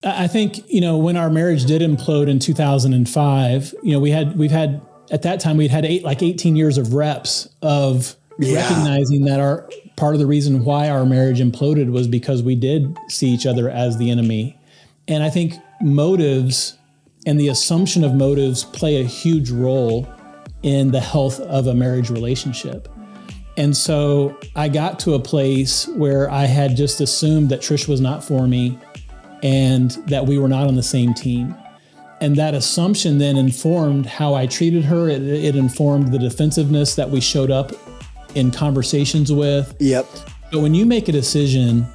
I think, when our marriage did implode in 2005, we've had, at that time, we'd had 18 years of reps of recognizing that part of the reason why our marriage imploded was because we did see each other as the enemy. And I think motives and the assumption of motives play a huge role in the health of a marriage relationship. And so I got to a place where I had just assumed that Trish was not for me and that we were not on the same team. And that assumption then informed how I treated her. It informed the defensiveness that we showed up in conversations with. Yep. But when you make a decision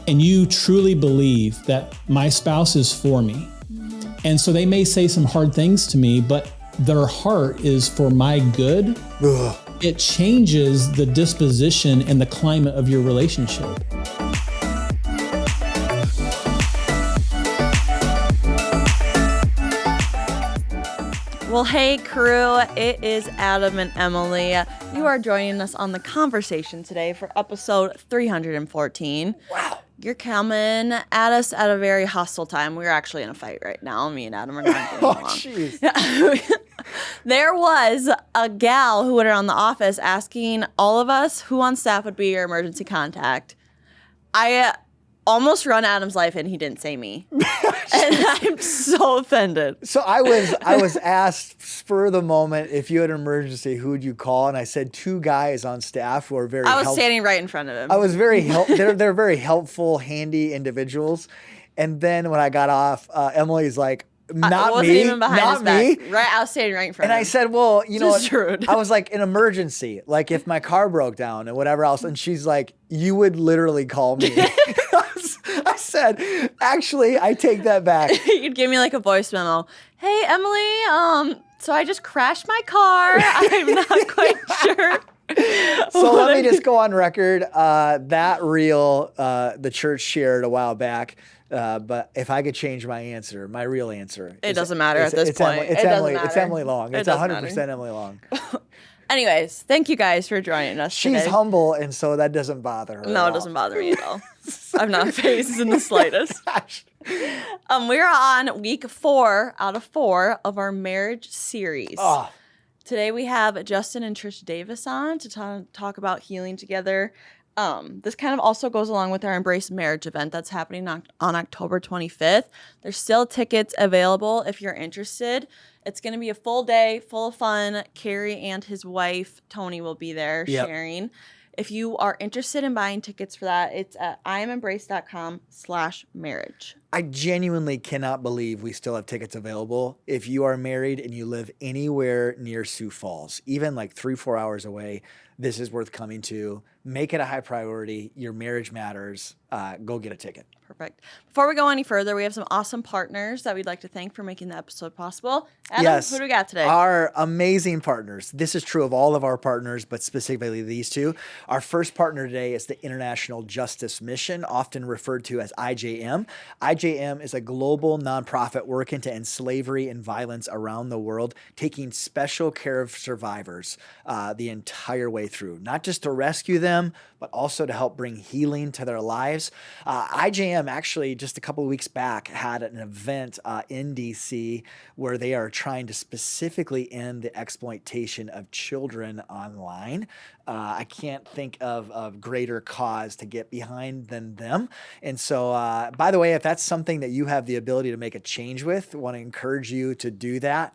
and you truly believe that my spouse is for me, and so they may say some hard things to me, but their heart is for my good, it changes the disposition and the climate of your relationship. Well, hey crew, it is Adam and Emily. You are joining us on the conversation today for episode 314. Wow. You're coming at us at a very hostile time. We're actually in a fight right now. Me and Adam are not getting along. Jeez. There was a gal who went around the office asking all of us who on staff would be your emergency contact. I almost run Adam's life and he didn't say me. And I'm so offended. So I was asked spur of the moment, if you had an emergency, who would you call? And I said 2 guys on staff who are very I was standing right in front of him. I was very they're very helpful, handy individuals. And then when I got off, Emily's like, not wasn't me, even behind not his back. me. Right, I was standing right in front And of him. I said, well, Just rude. I was like, an emergency, like if my car broke down and whatever else. And she's like, you would literally call me. I said, actually, I take that back. You'd give me like a voice memo. Hey, Emily, so I just crashed my car. I'm not quite sure. So let me just go on record. That reel the church shared a while back. But if I could change my answer, my real answer. It doesn't matter at this point. It's It doesn't Emily. matter. It's Emily Long. It's 100% Emily Long. Anyways, thank you guys for joining us She's today. humble, and so that doesn't bother her. No, it doesn't bother me at all. I'm not phased in the slightest. We're on week 4 out of 4 of our marriage series. Oh. Today we have Justin and Trisha Davis on to talk about healing together. This kind of also goes along with our Embrace Marriage event that's happening on October 25th. There's still tickets available if you're interested. It's going to be a full day, full of fun. Carrie and his wife, Tony, will be there sharing. If you are interested in buying tickets for that, it's at IamEmbrace.com/marriage. I genuinely cannot believe we still have tickets available. If you are married and you live anywhere near Sioux Falls, even like 3-4 hours away, this is worth coming to. Make it a high priority. Your marriage matters. Go get a ticket. Perfect. Before we go any further, we have some awesome partners that we'd like to thank for making the episode possible. Adam, yes. who do we got today? Our amazing partners. This is true of all of our partners, but specifically these 2. Our first partner today is the International Justice Mission, often referred to as IJM. IJM is a global nonprofit working to end slavery and violence around the world, taking special care of survivors the entire way through, not just to rescue them, but also to help bring healing to their lives. IJM actually just a couple of weeks back had an event in DC where they are trying to specifically end the exploitation of children online. I can't think of greater cause to get behind than them. And so, by the way, if that's something that you have the ability to make a change with, I want to encourage you to do that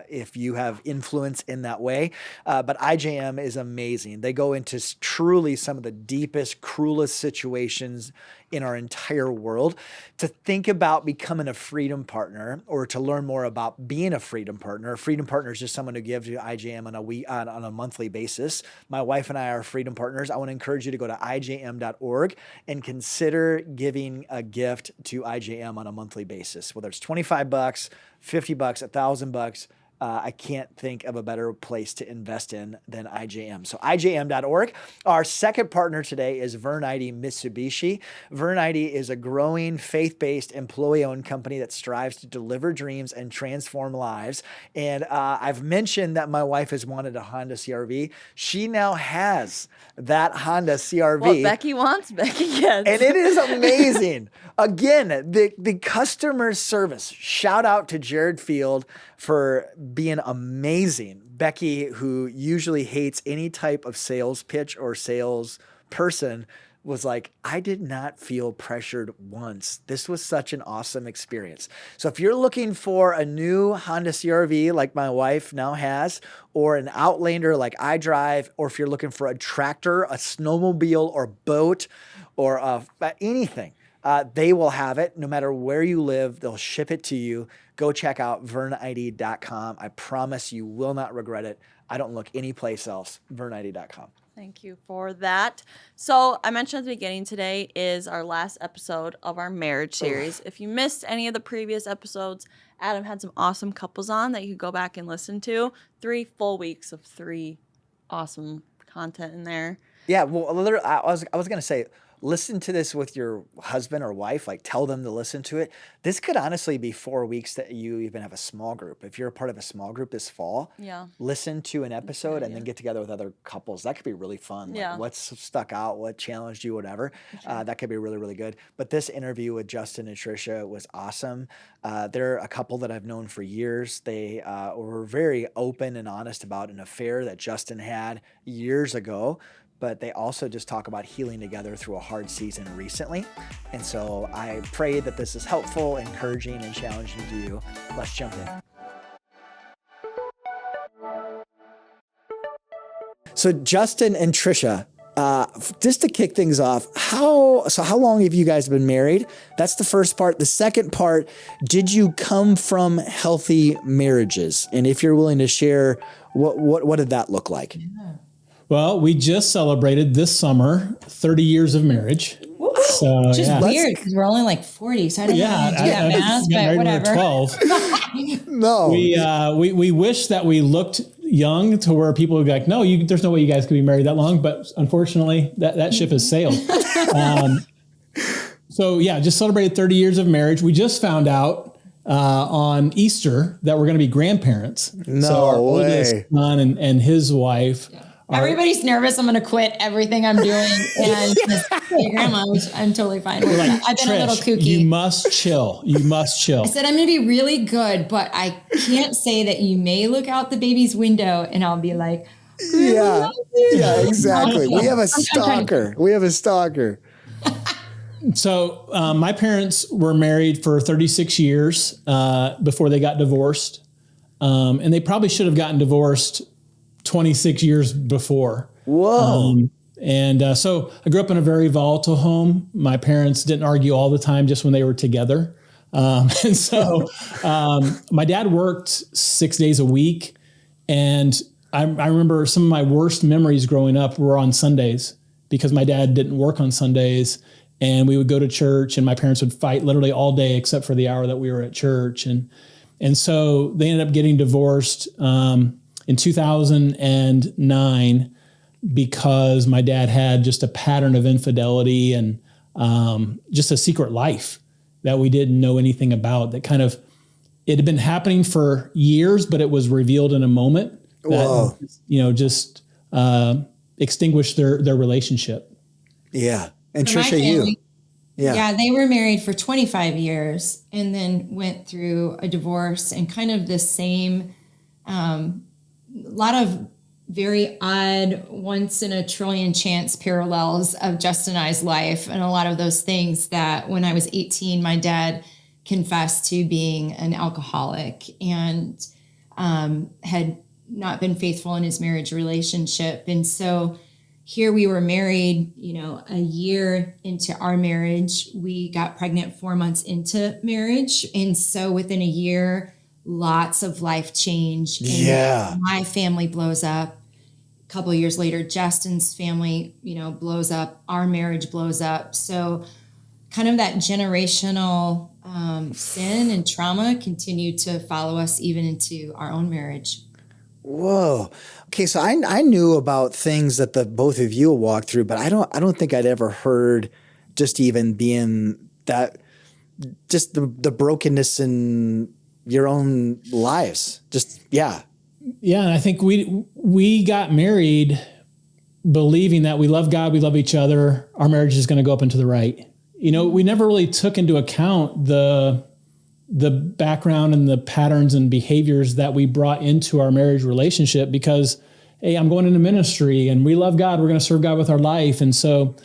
if you have influence in that way. But IJM is amazing. They go into truly some of the deepest, cruelest situations in our entire world. To think about becoming a freedom partner or to learn more about being a freedom partner. A freedom partner is just someone who gives you IJM on a monthly basis. My wife and I are freedom partners. I want to encourage you to go to ijm.org and consider giving a gift to IJM on a monthly basis, whether it's $25, $50, $1,000. I can't think of a better place to invest in than IJM. So IJM.org. Our second partner today is Vernite Mitsubishi. Vernite is a growing faith-based employee-owned company that strives to deliver dreams and transform lives. And I've mentioned that my wife has wanted a Honda CRV. She now has that Honda CRV. What Becky wants, Becky gets. And it is amazing. Again, the customer service. Shout out to Jared Field for being amazing. Becky, who usually hates any type of sales pitch or sales person, was like, I did not feel pressured once. This was such an awesome experience. So if you're looking for a new Honda CRV like my wife now has, or an Outlander like I drive, or if you're looking for a tractor, a snowmobile or boat, or anything, they will have it. No matter where you live, they'll ship it to you. Go check out vernite.com. I promise you will not regret it. I don't look anyplace else. Vernite.com. Thank you for that. So I mentioned at the beginning, today is our last episode of our marriage series. If you missed any of the previous episodes, Adam had some awesome couples on that you could go back and listen to. 3 full weeks of 3 awesome content in there. Yeah, well, literally, I was going to say, listen to this with your husband or wife, like tell them to listen to it. This could honestly be 4 weeks that you even have a small group. If you're a part of a small group this fall, listen to an episode and then get together with other couples. That could be really fun. Like what's stuck out, what challenged you, whatever. That could be really, really good. But this interview with Justin and Trisha was awesome. They're a couple that I've known for years. They were very open and honest about an affair that Justin had years ago. But they also just talk about healing together through a hard season recently. And so I pray that this is helpful, encouraging, and challenging to you. Let's jump in. So Justin and Trisha, just to kick things off, how long have you guys been married? That's the first part. The second part, did you come from healthy marriages? And if you're willing to share, what did that look like? Well, we just celebrated this summer 30 years of marriage. So, just weird because we're only like 40, so I don't know how to do that math, but whatever. 12. No, we wish that we looked young to where people would be like, no, there's no way you guys could be married that long. But unfortunately, that ship has sailed. So yeah, just celebrated 30 years of marriage. We just found out on Easter that we're going to be grandparents. No so our way. oldest son and his wife. Everybody's nervous. I'm going to quit everything I'm doing and hey, grandma, which I'm totally fine with. Like, I've been a little kooky. You must chill. You must chill. I said, I'm going to be really good, but I can't say that you may look out the baby's window and I'll be like, yeah, exactly. We have a stalker. So my parents were married for 36 years before they got divorced. And they probably should have gotten divorced 26 years before. Whoa. So I grew up in a very volatile home. My parents didn't argue all the time, just when they were together. My dad worked 6 days a week. And I remember some of my worst memories growing up were on Sundays because my dad didn't work on Sundays. And we would go to church and my parents would fight literally all day except for the hour that we were at church. And so they ended up getting divorced in 2009 because my dad had just a pattern of infidelity and just a secret life that we didn't know anything about. That kind of, it had been happening for years, but it was revealed in a moment that, just extinguished their relationship. Yeah. And For Trisha, you. Yeah, they were married for 25 years and then went through a divorce and kind of the same, lot of very odd, once in a trillion chance parallels of Justin and I's life. And a lot of those things that when I was 18, my dad confessed to being an alcoholic and had not been faithful in his marriage relationship. And so here we were married, a year into our marriage. We got pregnant 4 months into marriage. And so within a year, lots of life change. And my family blows up. A couple of years later, Justin's family, blows up. Our marriage blows up. So kind of that generational sin and trauma continue to follow us even into our own marriage. Whoa. Okay, so I knew about things that the both of you walked through, but I don't think I'd ever heard just even being that, just the brokenness in your own lives. Just yeah. Yeah, and I think we got married believing that we love God, we love each other, our marriage is going to go up and to the right. You know, we never really took into account the background and the patterns and behaviors that we brought into our marriage relationship because, hey, I'm going into ministry and we love God, we're going to serve God with our life, and so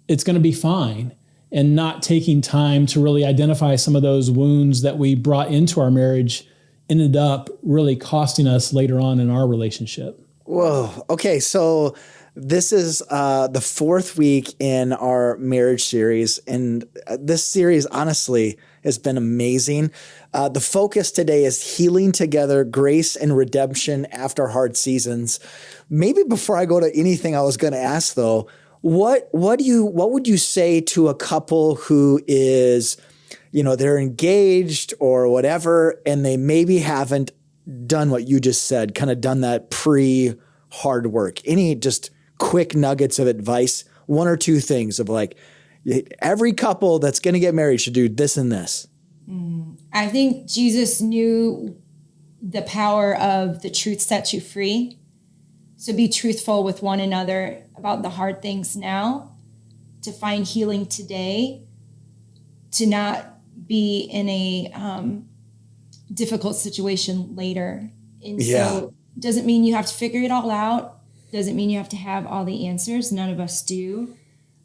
it's going to be fine. And not taking time to really identify some of those wounds that we brought into our marriage ended up really costing us later on in our relationship. Whoa. Okay, so this is the fourth week in our marriage series, and this series honestly has been amazing. The focus today is healing together, grace and redemption after hard seasons. Maybe before I go to anything I was going to ask though, what would you say to a couple who is, you know, they're engaged or whatever, and they maybe haven't done what you just said, kind of done that pre-hard work? Any just quick nuggets of advice, one or two things of like, every couple that's going to get married should do this and this? I think Jesus knew the power of the truth sets you free. So be truthful with one another about the hard things now, to find healing today, to not be in a difficult situation later. And so doesn't mean you have to figure it all out. Doesn't mean you have to have all the answers. None of us do.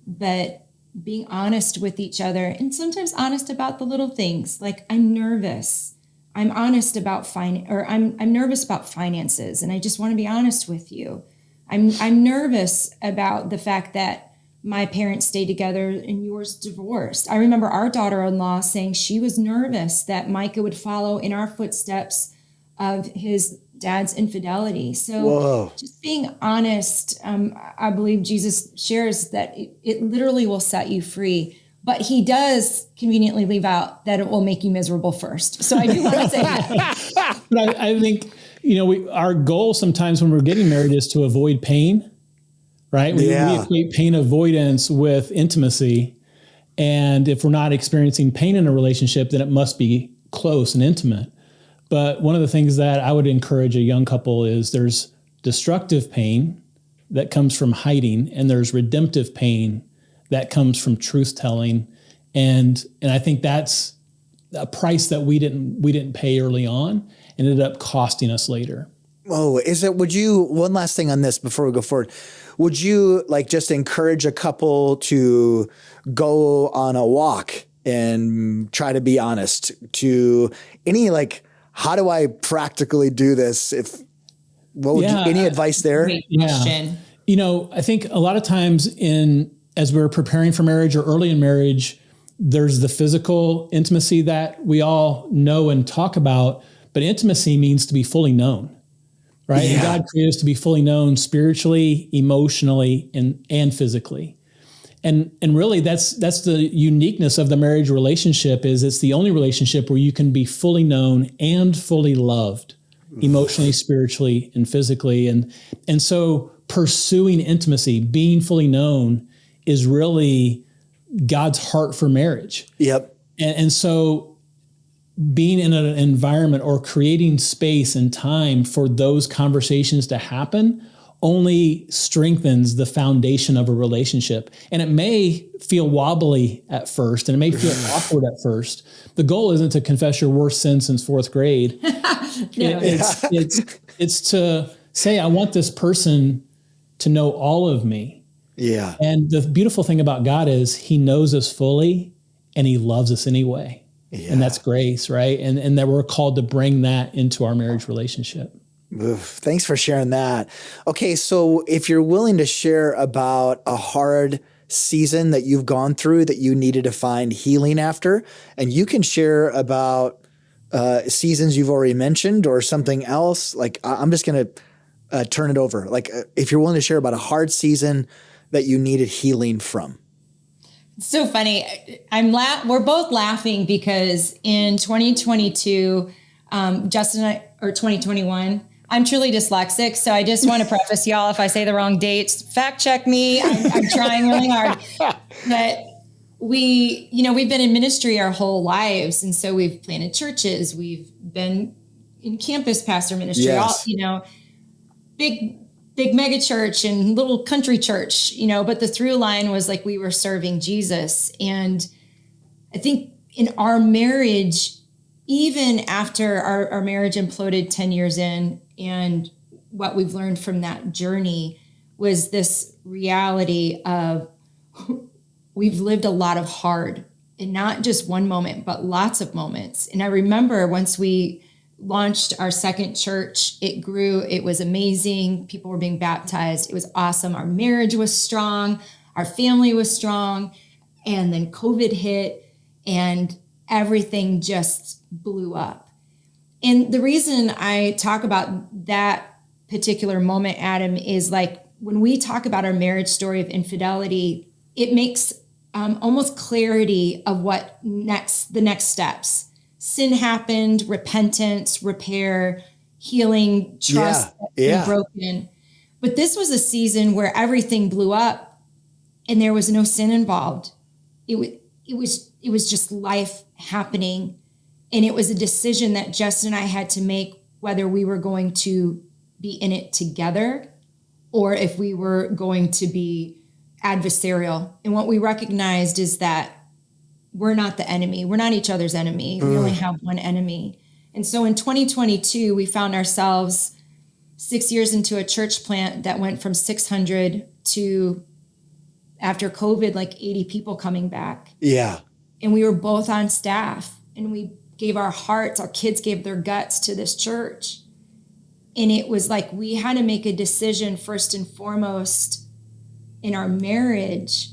But being honest with each other, and sometimes honest about the little things, like I'm nervous. I'm honest about I'm nervous about finances, and I just want to be honest with you. I'm nervous about the fact that my parents stayed together and yours divorced. I remember our daughter-in-law saying she was nervous that Micah would follow in our footsteps of his dad's infidelity. So just being honest, I believe Jesus shares that it literally will set you free. But he does conveniently leave out that it will make you miserable first. So I do want to say that. But I think, you know, our goal sometimes when we're getting married is to avoid pain, right? We equate pain avoidance with intimacy. And if we're not experiencing pain in a relationship, then it must be close and intimate. But one of the things that I would encourage a young couple is there's destructive pain that comes from hiding, and there's redemptive pain that comes from truth telling. And I think that's a price that we didn't pay early on, and ended up costing us later. Oh, one last thing on this before we go forward. Would you like just encourage a couple to go on a walk and try to be honest, to any, like, how do I practically do this? Any advice there? Great question. Yeah. You know, I think a lot of times as we're preparing for marriage or early in marriage, there's the physical intimacy that we all know and talk about, but intimacy means to be fully known, right? Yeah. And God created us to be fully known spiritually, emotionally, and physically. And really that's the uniqueness of the marriage relationship, is it's the only relationship where you can be fully known and fully loved emotionally, spiritually, and physically. And so pursuing intimacy, being fully known, is really God's heart for marriage. Yep. And so being in an environment or creating space and time for those conversations to happen only strengthens the foundation of a relationship. And it may feel wobbly at first, and it may feel awkward at first. The goal isn't to confess your worst sin since fourth grade. It's to say, I want this person to know all of me. Yeah. And the beautiful thing about God is he knows us fully and he loves us anyway. Yeah. And that's grace, right? And that we're called to bring that into our marriage relationship. Oof, thanks for sharing that. Okay, so if you're willing to share about a hard season that you've gone through that you needed to find healing after, and you can share about seasons you've already mentioned or something else, like I'm just going to turn it over. Like if you're willing to share about a hard season that you needed healing from. So funny. We're both laughing because in 2022, Justin and I, or 2021, I'm truly dyslexic. So I just want to preface y'all, if I say the wrong dates, fact check me. I'm trying really hard. But we've been in ministry our whole lives. And so we've planted churches. We've been in campus pastor ministry, Yes. Big mega church and little country church, but the through line was like we were serving Jesus. And I think in our marriage, even after our marriage imploded 10 years in, and what we've learned from that journey was this reality of we've lived a lot of hard, and not just one moment, but lots of moments. And I remember once we launched our second church, it grew, it was amazing. People were being baptized. It was awesome. Our marriage was strong. Our family was strong. And then COVID hit and everything just blew up. And the reason I talk about that particular moment, Adam, is like when we talk about our marriage story of infidelity, it makes almost clarity of what the next steps. Sin happened, repentance, repair, healing, trust being broken. But this was a season where everything blew up and there was no sin involved. It was just life happening. And it was a decision that Justin and I had to make, whether we were going to be in it together or if we were going to be adversarial. And what we recognized is that we're not the enemy. We're not each other's enemy. We only have one enemy. And so in 2022, we found ourselves 6 years into a church plant that went from 600 to, after COVID, like 80 people coming back. Yeah. And we were both on staff and we gave our hearts, our kids gave their guts to this church. And it was like we had to make a decision first and foremost in our marriage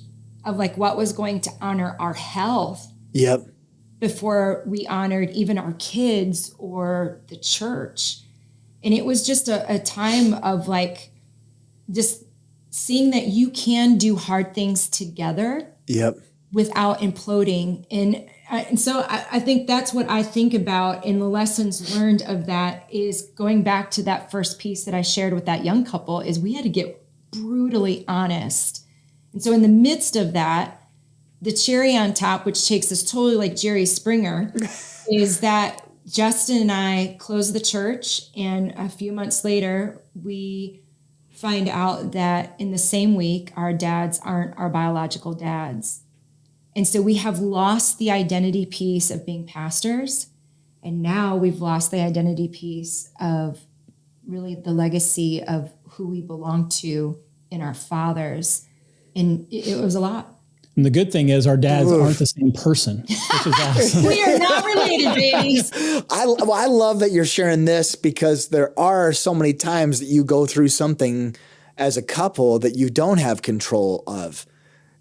of like what was going to honor our health. Yep. Before we honored even our kids or the church. And it was just a time of like just seeing that you can do hard things together. Yep. Without imploding. And so I think that's what I think about, and the lessons learned of that is going back to that first piece that I shared with that young couple is we had to get brutally honest. And so in the midst of that, the cherry on top, which takes us totally like Jerry Springer, is that Justin and I closed the church, and a few months later, we find out that in the same week, our dads aren't our biological dads. And so we have lost the identity piece of being pastors, and now we've lost the identity piece of really the legacy of who we belong to in our fathers. And it was a lot. And the good thing is our dads aren't the same person, which is awesome. We are not related, babies. I love that you're sharing this because there are so many times that you go through something as a couple that you don't have control of.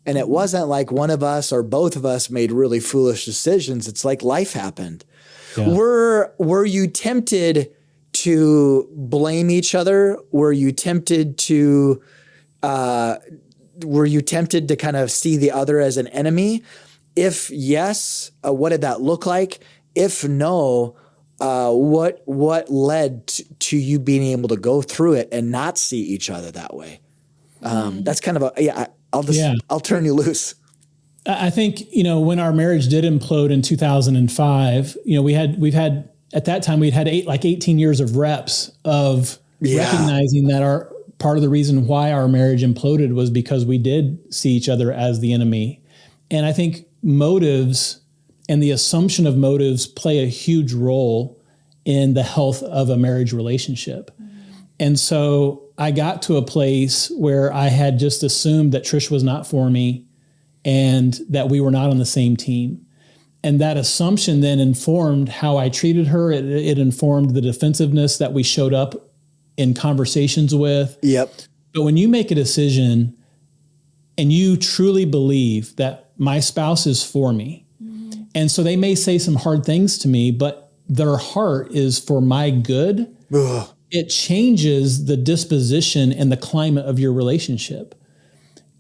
And it wasn't like one of us or both of us made really foolish decisions. It's like life happened. Yeah. Were you tempted to blame each other? Were you tempted to kind of see the other as an enemy? If yes, what did that look like? If no, what led to you being able to go through it and not see each other that way? That's kind of I'll turn you loose. I think, when our marriage did implode in 2005, we've had at that time, we'd had 18 years of reps of recognizing that part of the reason why our marriage imploded was because we did see each other as the enemy. And I think motives and the assumption of motives play a huge role in the health of a marriage relationship. And so I got to a place where I had just assumed that Trish was not for me and that we were not on the same team. And that assumption then informed how I treated her. It informed the defensiveness that we showed up in conversations with. Yep. But when you make a decision and you truly believe that my spouse is for me, and so they may say some hard things to me, but their heart is for my good, it changes the disposition and the climate of your relationship.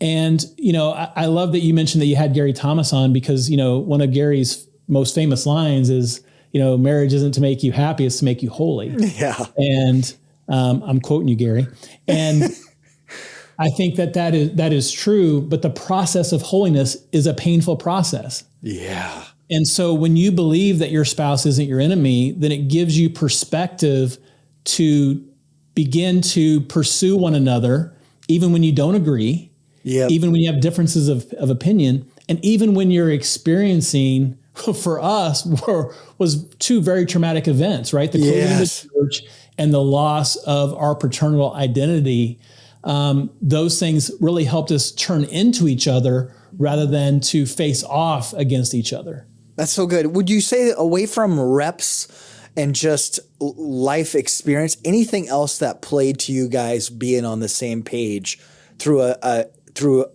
And, I love that you mentioned that you had Gary Thomas on because, one of Gary's most famous lines is, marriage isn't to make you happy, it's to make you holy. Yeah. And I'm quoting you, Gary. And I think that is true, but the process of holiness is a painful process. Yeah. And so when you believe that your spouse isn't your enemy, then it gives you perspective to begin to pursue one another, even when you don't agree, even when you have differences of opinion, and even when you're experiencing, for us, was two very traumatic events, right? The closing of the church and the loss of our paternal identity. Those things really helped us turn into each other rather than to face off against each other. That's so good. Would you say that away from reps and just life experience, anything else that played to you guys being on the same page through through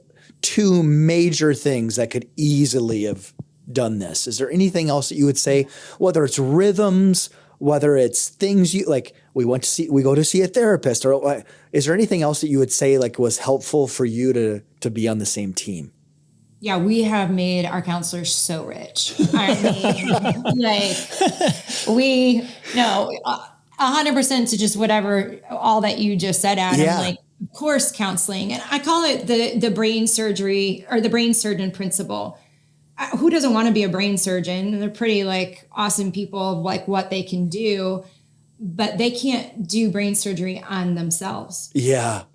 two major things that could easily have done this? Is there anything else that you would say, whether it's rhythms, whether it's things you like, we go to see a therapist, or is there anything else that you would say like was helpful for you to be on the same team? Yeah, we have made our counselors so rich. I mean, 100% to just whatever, all that you just said, Adam. Yeah. Like, of course, counseling. And I call it the brain surgery or the brain surgeon principle. Who doesn't want to be a brain surgeon? They're pretty like awesome people, like what they can do, but they can't do brain surgery on themselves. Yeah.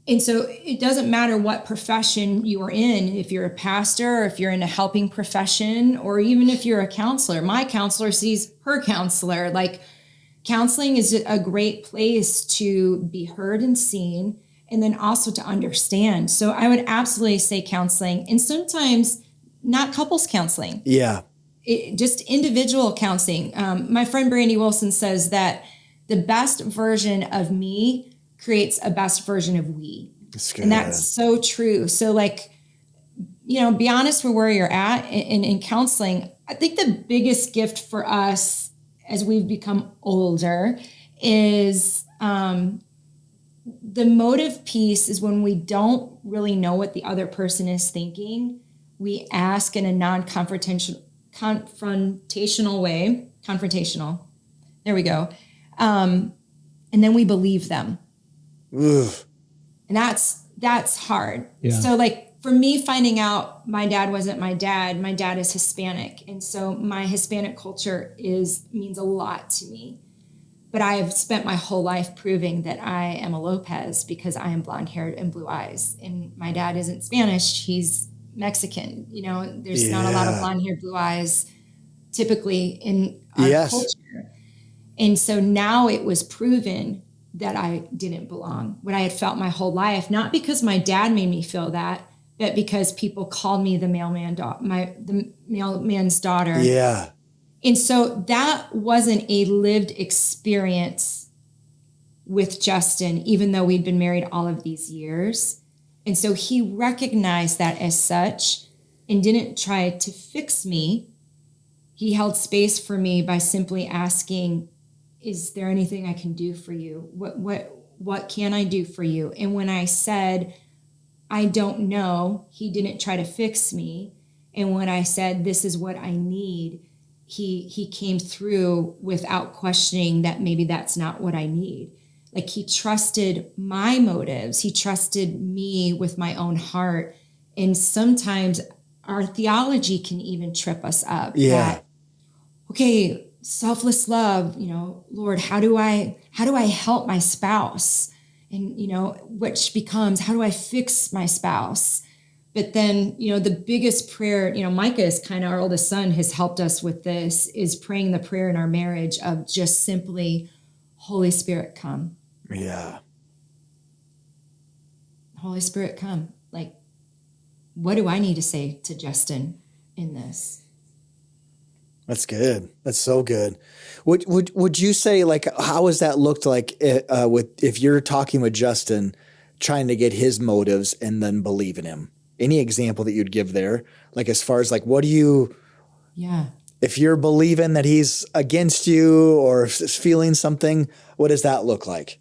And so it doesn't matter what profession you are in, if you're a pastor, or if you're in a helping profession, or even if you're a counselor. My counselor sees her counselor. Like, counseling is a great place to be heard and seen, and then also to understand. So I would absolutely say counseling, and sometimes not couples counseling. Yeah. Just individual counseling. My friend Brandy Wilson says that the best version of me creates a best version of we. And that's so true. So like, be honest with where you're at in counseling. I think the biggest gift for us as we've become older is the motive piece is when we don't really know what the other person is thinking, we ask in a confrontational way. Confrontational. There we go. And then we believe them. Ugh. And that's hard. Yeah. So like for me, finding out my dad wasn't my dad is Hispanic. And so my Hispanic culture means a lot to me. But I have spent my whole life proving that I am a Lopez because I am blonde haired and blue eyes. And my dad isn't Spanish. He's Mexican. There's not a lot of blonde hair, blue eyes typically in our culture. And so now it was proven that I didn't belong, what I had felt my whole life, not because my dad made me feel that, but because people called me the mailman's daughter. Yeah. And so that wasn't a lived experience with Justin, even though we'd been married all of these years. And so he recognized that as such and didn't try to fix me. He held space for me by simply asking, is there anything I can do for you? What can I do for you? And when I said, I don't know, he didn't try to fix me. And when I said, this is what I need, he came through without questioning that maybe that's not what I need. Like, he trusted my motives. He trusted me with my own heart. And sometimes our theology can even trip us up. Yeah. Okay, selfless love, Lord, how do I help my spouse? And, which becomes, how do I fix my spouse? But then, the biggest prayer, Micah is kind of our oldest son, has helped us with this, is praying the prayer in our marriage of just simply, Holy Spirit, come. Yeah. Holy Spirit, come. Like, what do I need to say to Justin in this? That's good. That's so good. Would you say, like, how has that looked like if you're talking with Justin, trying to get his motives and then believe in him? Any example that you'd give there? Like, as far as like, what do you? Yeah. If you're believing that he's against you or feeling something, what does that look like?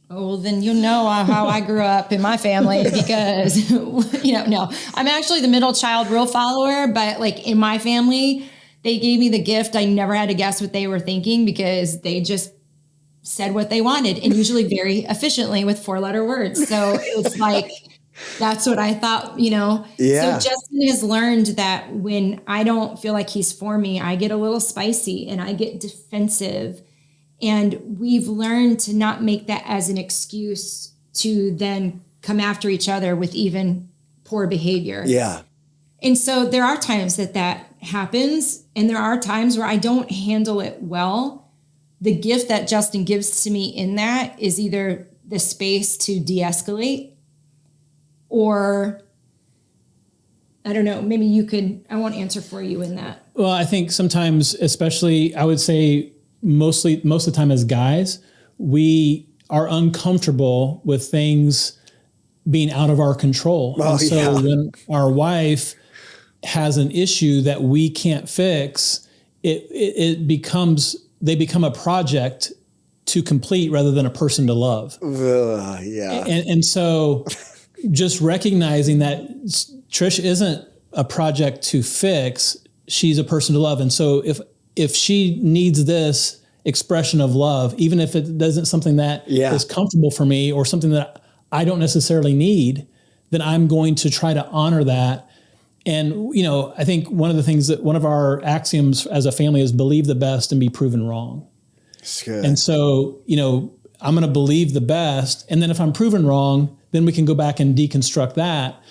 Oh, well, then you know how I grew up in my family because, no, I'm actually the middle child rule follower, but like in my family, they gave me the gift. I never had to guess what they were thinking because they just said what they wanted and usually very efficiently with 4-letter words. So it's like, that's what I thought, Yeah. So Justin has learned that when I don't feel like he's for me, I get a little spicy and I get defensive. And we've learned to not make that as an excuse to then come after each other with even poor behavior. Yeah. And so there are times that happens, and there are times where I don't handle it well. The gift that Justin gives to me in that is either the space to de-escalate, or I don't know, maybe I won't answer for you in that. Well, I think sometimes, especially, I would say most of the time as guys, we are uncomfortable with things being out of our control. Oh, and so when our wife has an issue that we can't fix, they become a project to complete rather than a person to love. Yeah. And so just recognizing that Trish isn't a project to fix, she's a person to love. And so if she needs this expression of love, even if it isn't something that is comfortable for me or something that I don't necessarily need, then I'm going to try to honor that. And, I think one of our axioms as a family is believe the best and be proven wrong. That's good. And so, I'm going to believe the best. And then if I'm proven wrong, then we can go back and deconstruct that.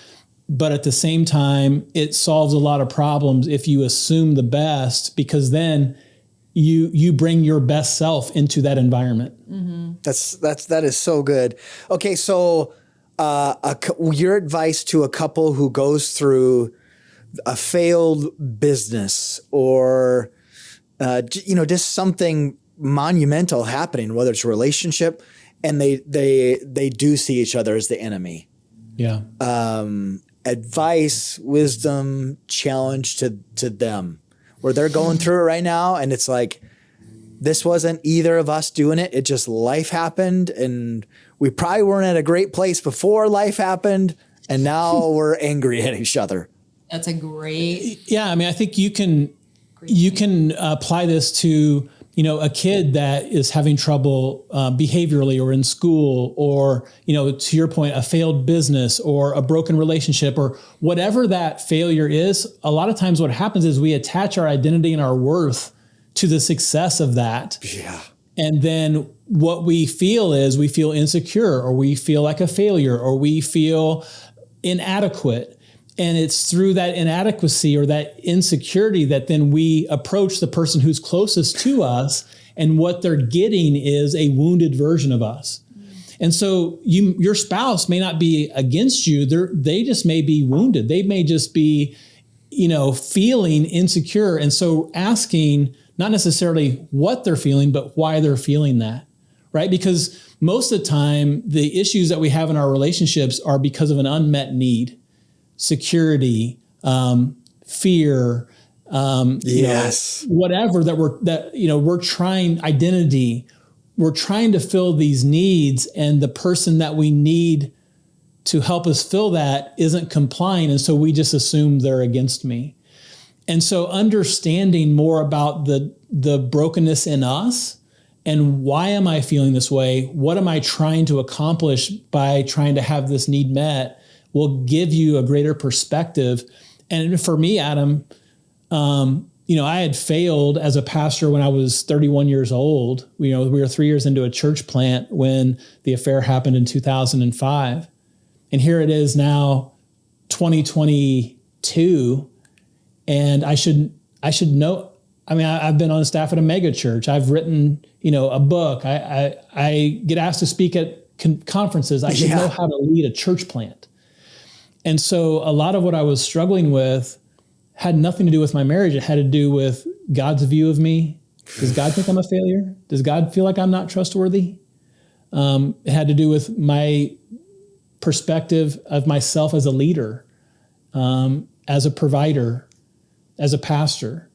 But at the same time, it solves a lot of problems if you assume the best, because then you bring your best self into that environment. Mm-hmm. That is so good. Okay. So, your advice to a couple who goes through a failed business or, just something monumental happening, whether it's a relationship, and they do see each other as the enemy. Yeah. Advice, wisdom, challenge to them where they're going through it right now. And it's like, this wasn't either of us doing it. It just life happened. And we probably weren't at a great place before life happened. And now we're angry at each other. That's a great. Yeah. I mean, I think you can apply this to, a kid that is having trouble behaviorally or in school, or, to your point, a failed business or a broken relationship or whatever that failure is. A lot of times what happens is we attach our identity and our worth to the success of that. Yeah. And then what we feel is we feel insecure, or we feel like a failure, or we feel inadequate. And it's through that inadequacy or that insecurity that then we approach the person who's closest to us, and what they're getting is a wounded version of us. And so your spouse may not be against you. They just may be wounded. They may just be, feeling insecure. And so asking not necessarily what they're feeling, but why they're feeling that, right? Because most of the time, the issues that we have in our relationships are because of an unmet need. Security, fear, whatever we're trying, identity, we're trying to fill these needs, and the person that we need to help us fill that isn't complying. And so we just assume they're against me. And so understanding more about the brokenness in us, and why am I feeling this way? What am I trying to accomplish by trying to have this need met, will give you a greater perspective. And for me, Adam, I had failed as a pastor when I was 31 years old. We were 3 years into a church plant when the affair happened in 2005. And here it is now, 2022. And I should know. I mean, I've been on staff at a mega church. I've written, a book. I get asked to speak at conferences. I should know how to lead a church plant. And so a lot of what I was struggling with had nothing to do with my marriage. It had to do with God's view of me. Does God think I'm a failure? Does God feel like I'm not trustworthy? It had to do with my perspective of myself as a leader, as a provider, as a pastor.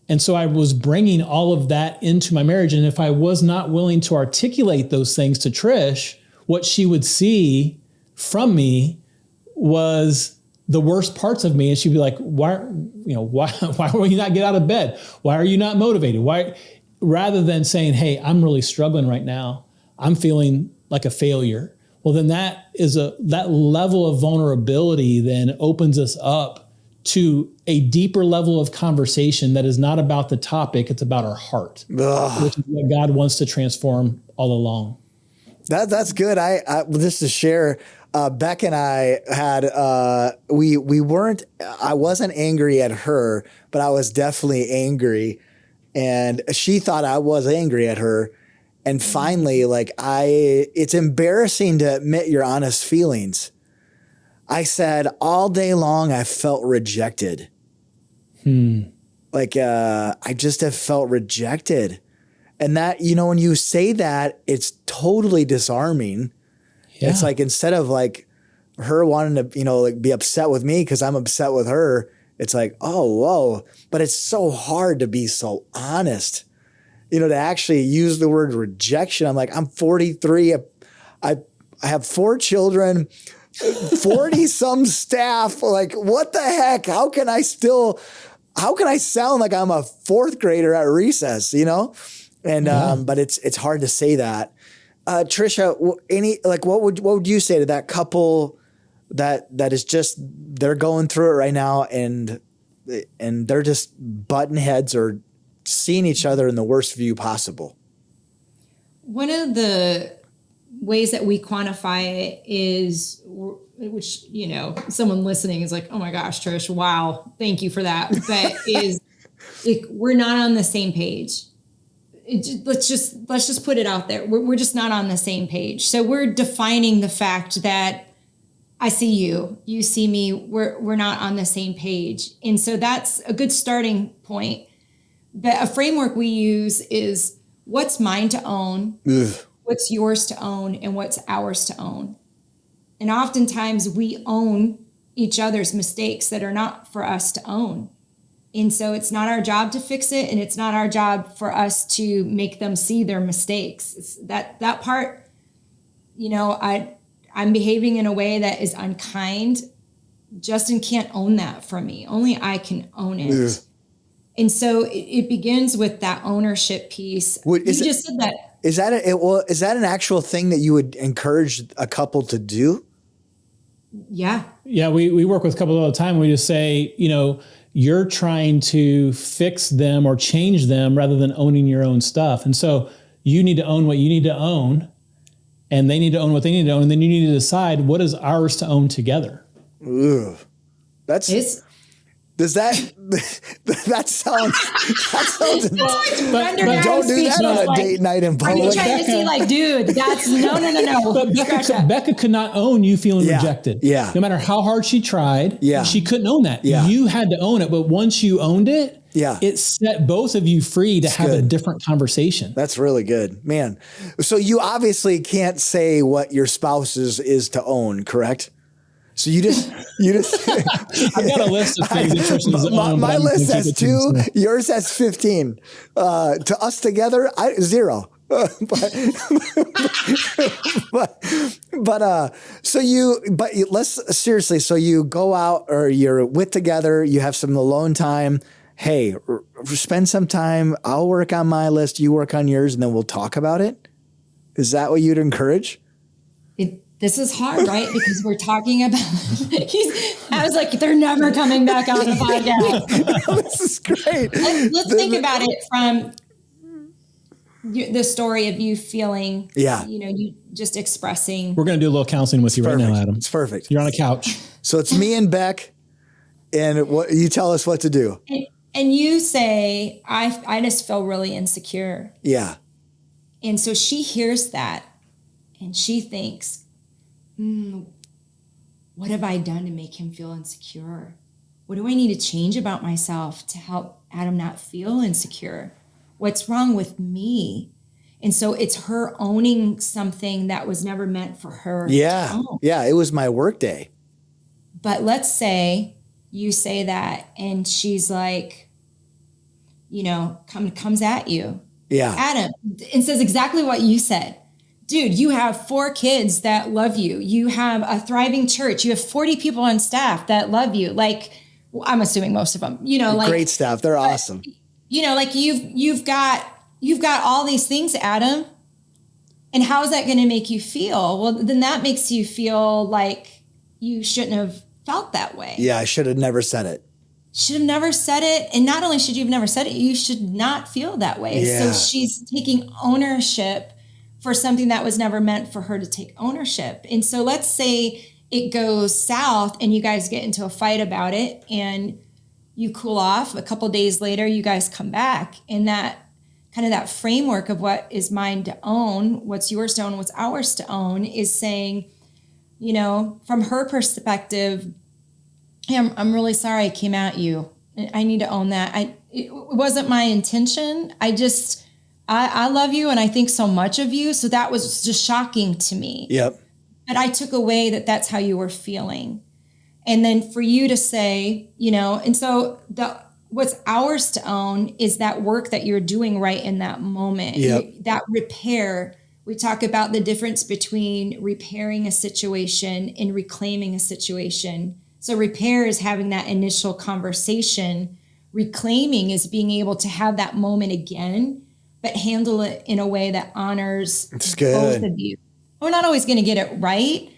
And so I was bringing all of that into my marriage. And if I was not willing to articulate those things to Trish, what she would see from me was the worst parts of me. And she'd be like, why will you not get out of bed? Why are you not motivated? Why, rather than saying, hey, I'm really struggling right now. I'm feeling like a failure. Well, then that level of vulnerability then opens us up to a deeper level of conversation that is not about the topic. It's about our heart, which is what God wants to transform all along. That's good. I just to share, Beck and I had, I wasn't angry at her, but I was definitely angry, and she thought I was angry at her. And finally, it's embarrassing to admit your honest feelings. I said all day long, I felt rejected. I just have felt rejected. And that, when you say that, it's totally disarming. Yeah. It's like, instead of her wanting to, be upset with me because I'm upset with her, it's like, oh, whoa. But it's so hard to be so honest, to actually use the word rejection. I'm like, I'm 43. I have 4 children, 40 some staff. Like, what the heck? How can I sound like I'm a 4th grader at recess, And, but it's hard to say that. Trisha, what would you say to that couple that is just, they're going through it right now and they're just butting heads or seeing each other in the worst view possible? One of the ways that we quantify it is, which, someone listening is like, oh my gosh, Trish, wow, thank you for that. But is we're not on the same page. Let's just put it out there. We're just not on the same page. So we're defining the fact that I see you, you see me, we're not on the same page. And so that's a good starting point. But a framework we use is what's mine to own, what's yours to own, and what's ours to own. And oftentimes we own each other's mistakes that are not for us to own. And so it's not our job to fix it, and it's not our job for us to make them see their mistakes. It's that part, I'm behaving in a way that is unkind. Justin can't own that for me. Only I can own it. Yeah. And so it begins with that ownership piece. You just said that. Is that an actual thing that you would encourage a couple to do? Yeah. Yeah, we work with couples all the time. We just say, you're trying to fix them or change them rather than owning your own stuff. And so you need to own what you need to own, and they need to own what they need to own. And then you need to decide what is ours to own together. Ugh. Does that sounds but don't do that on a date night in public. Are you trying to see dude, that's no. But Becca could not own you feeling rejected. Yeah. No matter how hard she tried, she couldn't own that. Yeah. You had to own it. But once you owned it, it set both of you free to have a different conversation. That's really good, man. So you obviously can't say what your spouse's is to own, correct? So you just I've got a list of things that Tristan's own. My list has 2, yours has 15. To us together, 0. So you go out, or you're with together, you have some alone time. Hey, spend some time. I'll work on my list, you work on yours, and then we'll talk about it. Is that what you'd encourage? This is hard, right? Because we're talking about, I was like, they're never coming back on the podcast. This is great. Let's think about it from the story of you feeling, you just expressing. We're going to do a little counseling with you right now, Adam. It's perfect. You're on a couch. So it's me and Beck, and what you tell us what to do. And you say, I just feel really insecure. Yeah. And so she hears that, and she thinks, what have I done to make him feel insecure? What do I need to change about myself to help Adam not feel insecure? What's wrong with me? And so it's her owning something that was never meant for her. Yeah. Yeah. It was my work day. But let's say you say that and she's like, comes at you. Yeah. Adam, and says exactly what you said. dude, you have 4 kids that love you. You have a thriving church. You have 40 people on staff that love you. Like, well, I'm assuming most of them, like great staff. They're awesome. Like you've got all these things, Adam. And how is that going to make you feel? Well, then that makes you feel like you shouldn't have felt that way. Yeah, I should have never said it. Should have never said it. And not only should you have never said it, you should not feel that way. Yeah. So she's taking ownership for something that was never meant for her to take ownership. And so let's say it goes south and you guys get into a fight about it and you cool off. A couple of days later, you guys come back, and that kind of that framework of what is mine to own, what's yours to own, what's ours to own, is saying, from her perspective, hey, I'm really sorry I came at you. I need to own that. It wasn't my intention. I love you and I think so much of you. So that was just shocking to me. Yep. But I took away that that's how you were feeling. And then for you to say, and so what's ours to own is that work that you're doing right in that moment. Yep. That repair. We talk about the difference between repairing a situation and reclaiming a situation. So repair is having that initial conversation. Reclaiming is being able to have that moment again, but handle it in a way that honors both of you. We're not always going to get it right,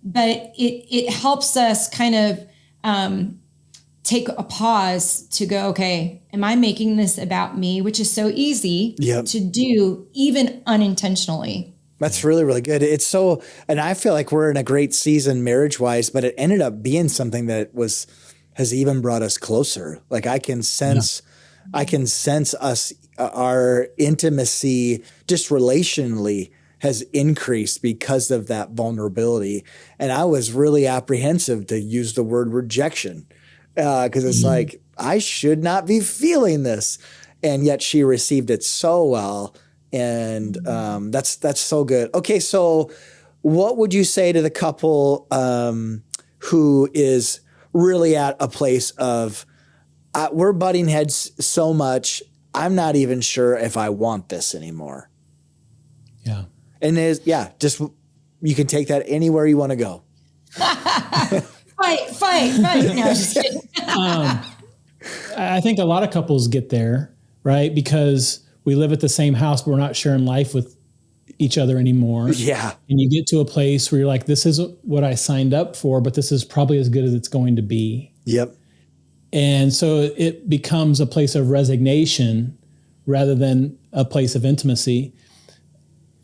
but it helps us kind of take a pause to go, okay, am I making this about me? Which is so easy to do, even unintentionally. That's really, really good. And I feel like we're in a great season marriage-wise, but it ended up being something that has even brought us closer. Like I can sense us, our intimacy just relationally has increased because of that vulnerability. And I was really apprehensive to use the word rejection because it's like, I should not be feeling this. And yet she received it so well. And that's so good. Okay, so what would you say to the couple who is really at a place of, we're butting heads so much, I'm not even sure if I want this anymore. Yeah. And just you can take that anywhere you want to go. Fight. No, just kidding. I think a lot of couples get there, right? Because we live at the same house, but we're not sharing life with each other anymore. Yeah. And you get to a place where you're like, this is what I signed up for, but this is probably as good as it's going to be. Yep. And so it becomes a place of resignation rather than a place of intimacy.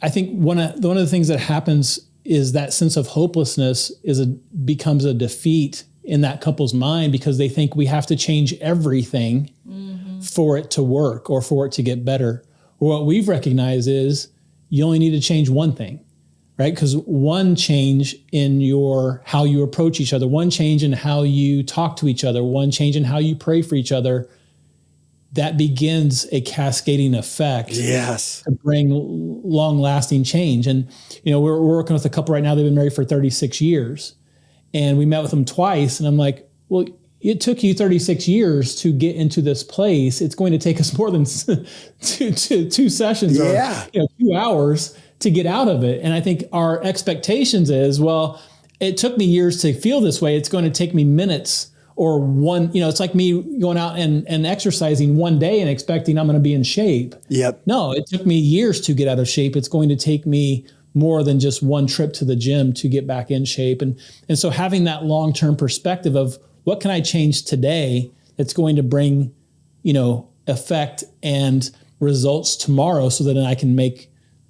I think one of the things that happens is that sense of hopelessness becomes a defeat in that couple's mind because they think we have to change everything for it to work or for it to get better. What we've recognized is you only need to change one thing, right? Because one change in how you approach each other, one change in how you talk to each other, one change in how you pray for each other, that begins a cascading effect to bring long-lasting change. And, we're working with a couple right now. They've been married for 36 years. And we met with them twice. And I'm like, well, it took you 36 years to get into this place. It's going to take us more than two sessions or 2 hours to get out of it. And I think our expectations is, well, it took me years to feel this way. It's going to take me minutes or one, it's like me going out and exercising one day and expecting I'm going to be in shape. Yep. No, it took me years to get out of shape. It's going to take me more than just one trip to the gym to get back in shape. And so having that long-term perspective of what can I change today that's going to bring, effect and results tomorrow so that I can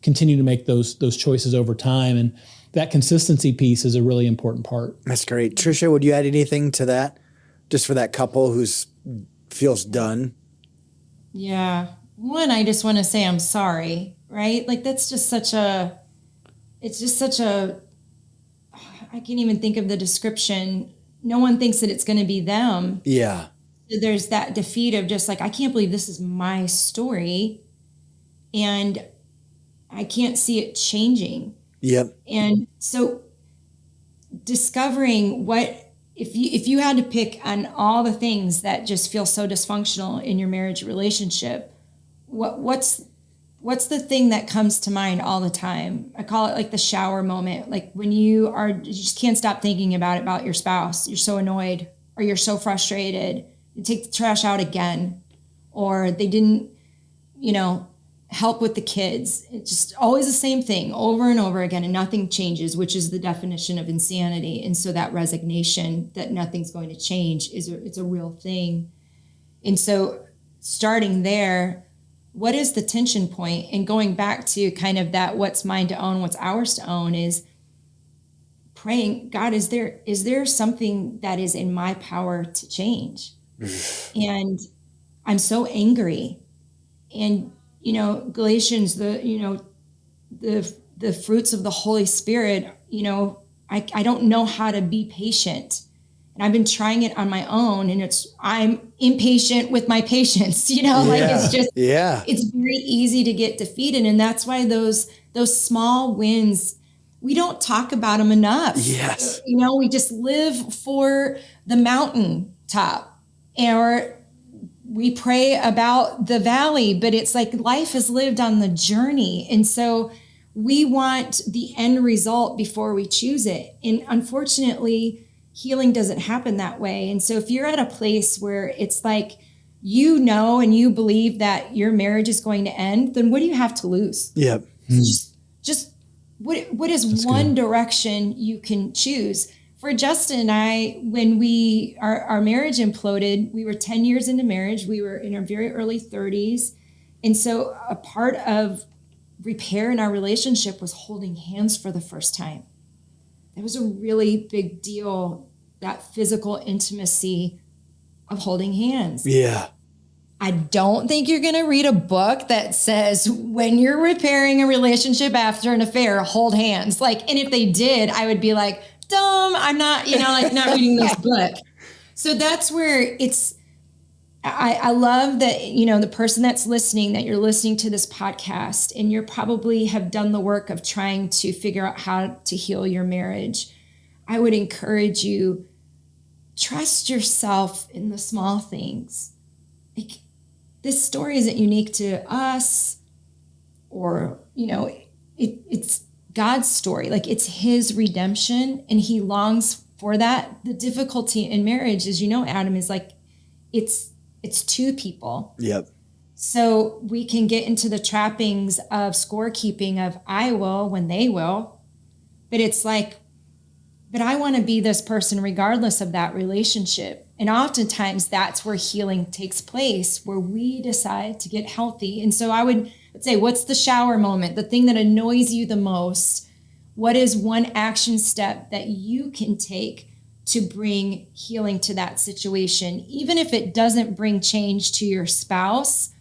continue to make those choices over time. And that consistency piece is a really important part. That's great. Trisha, would you add anything to that? Just for that couple who feels done? Yeah. One, I just want to say I'm sorry, right? Like that's just I can't even think of the description. No one thinks that it's going to be them. Yeah. So there's that defeat of just like, I can't believe this is my story and I can't see it changing. Yep. And so discovering if you had to pick on all the things that just feel so dysfunctional in your marriage relationship, what's what's the thing that comes to mind all the time? I call it like the shower moment. Like when you just can't stop thinking about your spouse. You're so annoyed or you're so frustrated. You take the trash out again, or they didn't, help with the kids. It's just always the same thing over and over again, and nothing changes, which is the definition of insanity. And so that resignation that nothing's going to change it's a real thing. And so starting there, what is the tension point? And going back to kind of that what's mine to own, what's ours to own, is praying, God, is there something that is in my power to change? And I'm so angry. And Galatians, the fruits of the Holy Spirit, I don't know how to be patient. And I've been trying it on my own, and I'm impatient with my patience, it's very easy to get defeated. And that's why those small wins, we don't talk about them enough. Yes. We just live for the mountaintop, or we pray about the valley, but it's like life is lived on the journey. And so we want the end result before we choose it. And unfortunately, healing doesn't happen that way. And so if you're at a place where it's like, and you believe that your marriage is going to end, then what do you have to lose? Yep. Just what is one direction you can choose? For Justin and I, when our marriage imploded, we were 10 years into marriage. We were in our very early 30s. And so a part of repair in our relationship was holding hands for the first time. It was a really big deal, that physical intimacy of holding hands. Yeah. I don't think you're going to read a book that says when you're repairing a relationship after an affair, hold hands. And if they did, I would be like, dumb, I'm not, not reading this book. So that's where I love that, the person that's listening, that you're listening to this podcast, and you're probably have done the work of trying to figure out how to heal your marriage. I would encourage you, trust yourself in the small things. This story isn't unique to us, or, it's God's story. It's his redemption, and he longs for that. The difficulty in marriage, as Adam, is it's two people. Yep. So we can get into the trappings of scorekeeping of I will when they will, but it's but I want to be this person regardless of that relationship. And oftentimes that's where healing takes place, where we decide to get healthy. And so I would say, what's the shower moment? The thing that annoys you the most? What is one action step that you can take to bring healing to that situation? Even if it doesn't bring change to your spouse,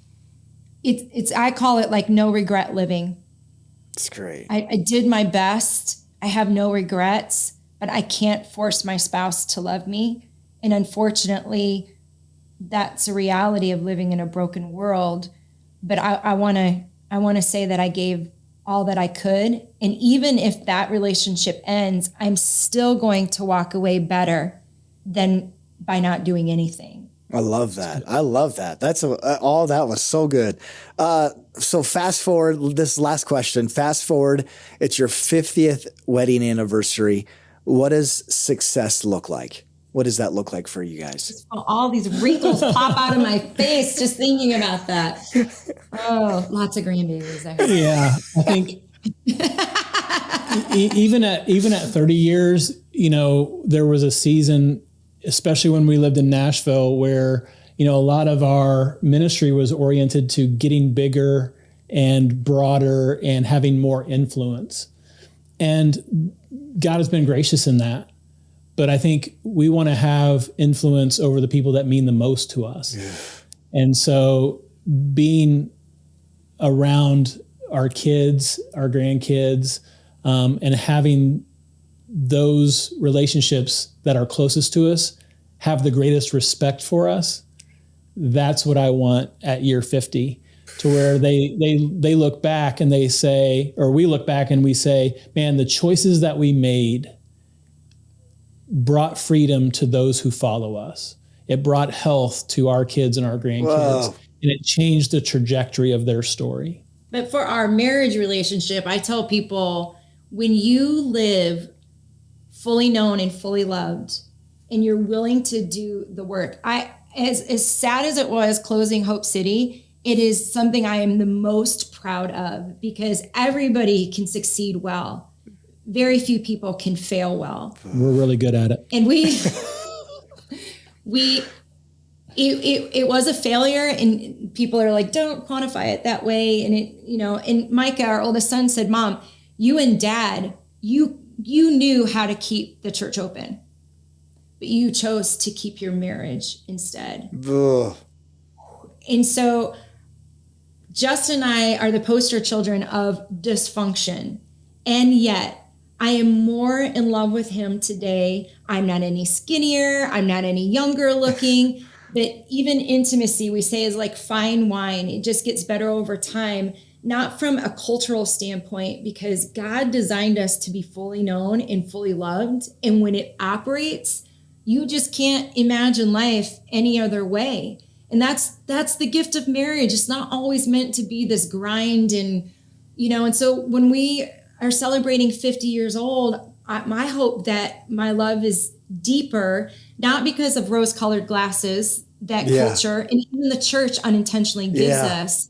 I call it no regret living. It's great. I did my best. I have no regrets, but I can't force my spouse to love me. And unfortunately, that's a reality of living in a broken world. But I want to say that I gave all that I could. And even if that relationship ends, I'm still going to walk away better than by not doing anything. I love that. All that was so good. So fast forward, this last question, it's your 50th wedding anniversary. What does success look like? What does that look like for you guys? All these wrinkles pop out of my face just thinking about that. Oh, lots of grandbabies. Yeah, I think even at 30 years, there was a season, especially when we lived in Nashville, where a lot of our ministry was oriented to getting bigger and broader and having more influence. And God has been gracious in that. But I think we want to have influence over the people that mean the most to us. Yeah. And so being around our kids, our grandkids, and having those relationships that are closest to us have the greatest respect for us, that's what I want at year 50, to where they look back and they say, or we look back and we say, man, the choices that we made brought freedom to those who follow us. It brought health to our kids and our grandkids. Whoa. And it changed the trajectory of their story. But for our marriage relationship, I tell people, when you live fully known and fully loved, and you're willing to do the work, as sad as it was closing Hope City, it is something I am the most proud of, because everybody can succeed well. Very few people can fail well. We're really good at it. And it was a failure, and people are like, don't quantify it that way. And and Micah, our oldest son, said, Mom, you and Dad, you knew how to keep the church open, but you chose to keep your marriage instead. Ugh. And so Justin and I are the poster children of dysfunction. And yet I am more in love with him today. I'm not any skinnier. I'm not any younger looking. But even intimacy, we say, is like fine wine. It just gets better over time, not from a cultural standpoint, because God designed us to be fully known and fully loved. And when it operates, you just can't imagine life any other way. And that's the gift of marriage. It's not always meant to be this grind. And so when we are celebrating 50 years old, my hope that my love is deeper, not because of rose-colored glasses that culture and even the church unintentionally gives us,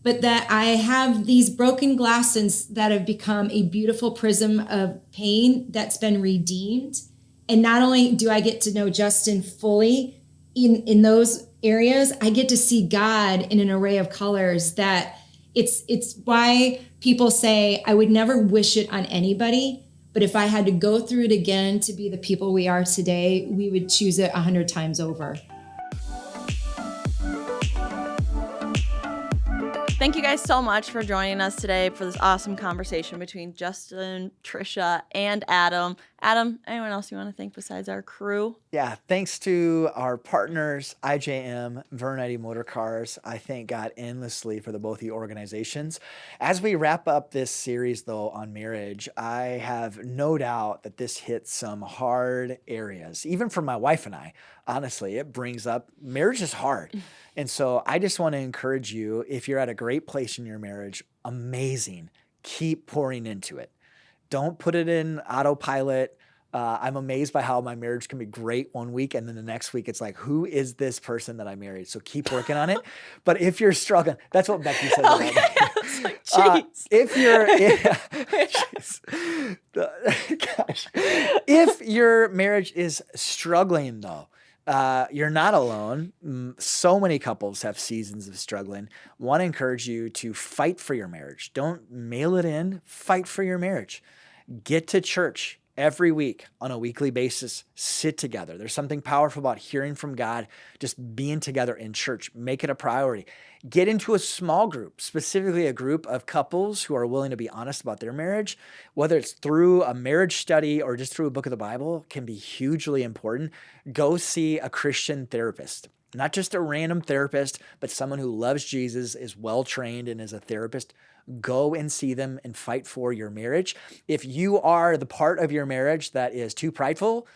but that I have these broken glasses that have become a beautiful prism of pain that's been redeemed. And not only do I get to know Justin fully in those areas, I get to see God in an array of colors that it's why people say, I would never wish it on anybody, but if I had to go through it again to be the people we are today, we would choose it 100 times over. Thank you guys so much for joining us today for this awesome conversation between Justin, Trisha, and Adam. Adam, anyone else you want to thank besides our crew? Yeah, thanks to our partners, IJM, Vernity Motor Cars. I thank God endlessly for the both of the organizations. As we wrap up this series, though, on marriage, I have no doubt that this hits some hard areas. Even for my wife and I, honestly, it brings up, marriage is hard. And so I just want to encourage you, if you're at a great place in your marriage, amazing, keep pouring into it. Don't put it in autopilot. I'm amazed by how my marriage can be great one week, and then the next week it's like, who is this person that I married? So keep working on it. But if you're struggling, that's what Becky said. Okay. I was like, jeez. If your marriage is struggling, though, you're not alone. So many couples have seasons of struggling. Want to encourage you to fight for your marriage. Don't mail it in. Fight for your marriage. Get to church every week on a weekly basis. Sit together. There's something powerful about hearing from God, just being together in church. Make it a priority. Get into a small group, specifically a group of couples who are willing to be honest about their marriage, whether it's through a marriage study or just through a book of the Bible, can be hugely important. Go see a Christian therapist, not just a random therapist, but someone who loves Jesus, is well-trained, and is a therapist. Go and see them and fight for your marriage. If you are the part of your marriage that is too prideful,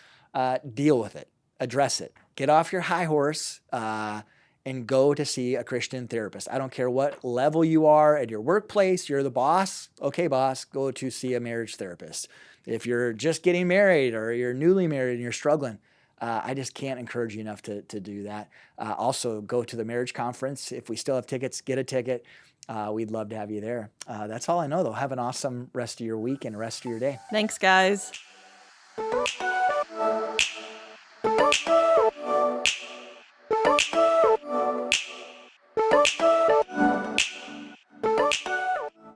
deal with it, address it, get off your high horse, and go to see a Christian therapist. I don't care what level you are at your workplace, you're the boss. Okay, boss, go to see a marriage therapist. If you're just getting married or you're newly married and you're struggling, I just can't encourage you enough to do that. Also, go to the marriage conference. If we still have tickets, get a ticket. We'd love to have you there. That's all I know, though. Have an awesome rest of your week and rest of your day. Thanks, guys.